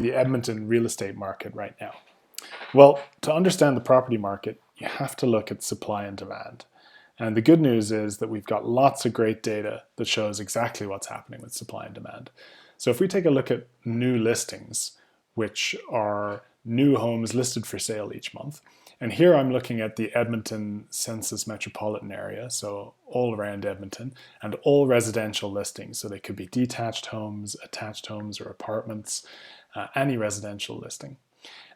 the Edmonton real estate market right now? Well, to understand the property market, you have to look at supply and demand. And the good news is that we've got lots of great data that shows exactly what's happening with supply and demand. So if we take a look at new listings, which are new homes listed for sale each month, and here I'm looking at the Edmonton census metropolitan area, so all around Edmonton, and all residential listings. So they could be detached homes, attached homes, or apartments, any residential listing.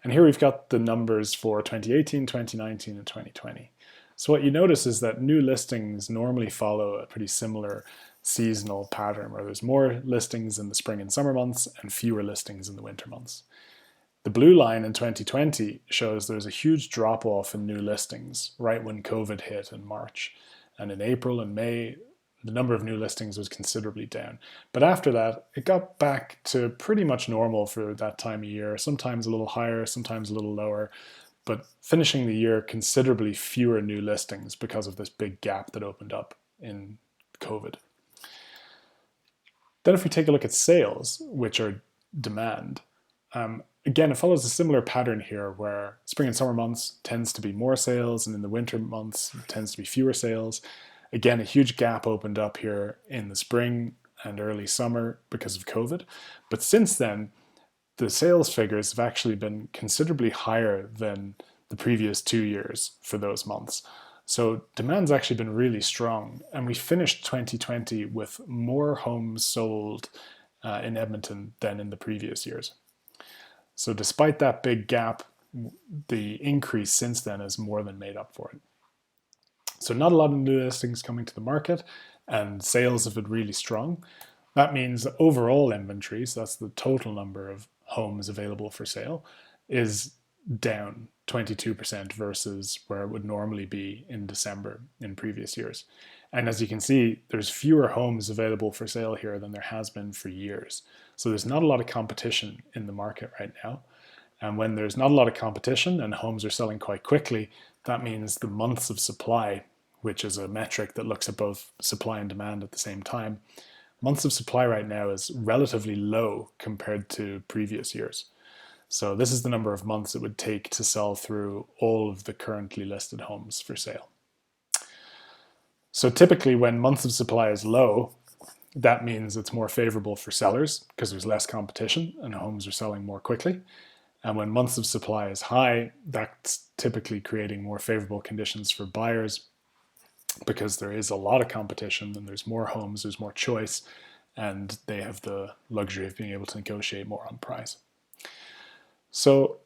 And here we've got the numbers for 2018, 2019, and 2020. So what you notice is that new listings normally follow a pretty similar seasonal pattern where there's more listings in the spring and summer months and fewer listings in the winter months. The blue line in 2020 shows there's a huge drop off in new listings right when COVID hit in March. And in April and May, the number of new listings was considerably down. But after that, it got back to pretty much normal for that time of year, sometimes a little higher, sometimes a little lower, but finishing the year considerably fewer new listings because of this big gap that opened up in COVID. Then if we take a look at sales, which are demand, again, it follows a similar pattern here where spring and summer months tends to be more sales and in the winter months it tends to be fewer sales. Again, a huge gap opened up here in the spring and early summer because of COVID. But since then, the sales figures have actually been considerably higher than the previous 2 years for those months. So demand's actually been really strong. And we finished 2020 with more homes sold in Edmonton than in the previous years. So despite that big gap, the increase since then has more than made up for it. So not a lot of new listings coming to the market and sales have been really strong. That means that overall inventory, so that's the total number of homes available for sale, is down 22% versus where it would normally be in December in previous years. And as you can see, there's fewer homes available for sale here than there has been for years. So there's not a lot of competition in the market right now. And when there's not a lot of competition and homes are selling quite quickly, that means the months of supply, which is a metric that looks at both supply and demand at the same time, months of supply right now is relatively low compared to previous years. So this is the number of months it would take to sell through all of the currently listed homes for sale. So typically when months of supply is low, that means it's more favorable for sellers because there's less competition and homes are selling more quickly. And when months of supply is high, that's typically creating more favorable conditions for buyers because there is a lot of competition and there's more homes, there's more choice, and they have the luxury of being able to negotiate more on price. So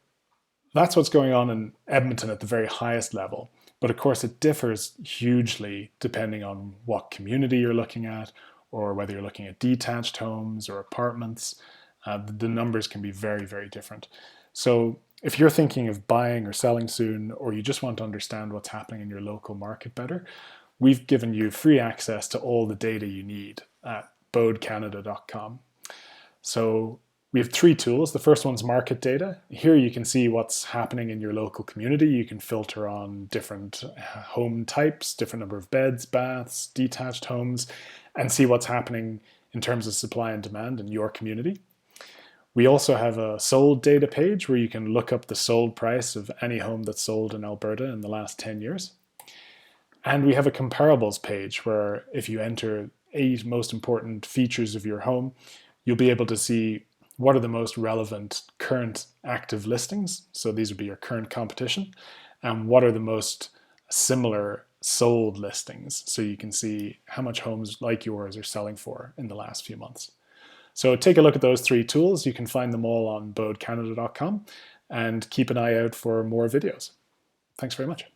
that's what's going on in Edmonton at the very highest level. But of course, it differs hugely depending on what community you're looking at or whether you're looking at detached homes or apartments. The numbers can be very, very different. So if you're thinking of buying or selling soon, or you just want to understand what's happening in your local market better, we've given you free access to all the data you need at bodecanada.com. So we have 3 tools. The first one's market data. Here you can see what's happening in your local community. You can filter on different home types, different number of beds, baths, detached homes, and see what's happening in terms of supply and demand in your community. We also have a sold data page where you can look up the sold price of any home that's sold in Alberta in the last 10 years. And we have a comparables page where if you enter 8 most important features of your home, you'll be able to see what are the most relevant current active listings. So these would be your current competition. And what are the most similar sold listings. So you can see how much homes like yours are selling for in the last few months. So take a look at those 3 tools. You can find them all on bodecanada.com and keep an eye out for more videos. Thanks very much.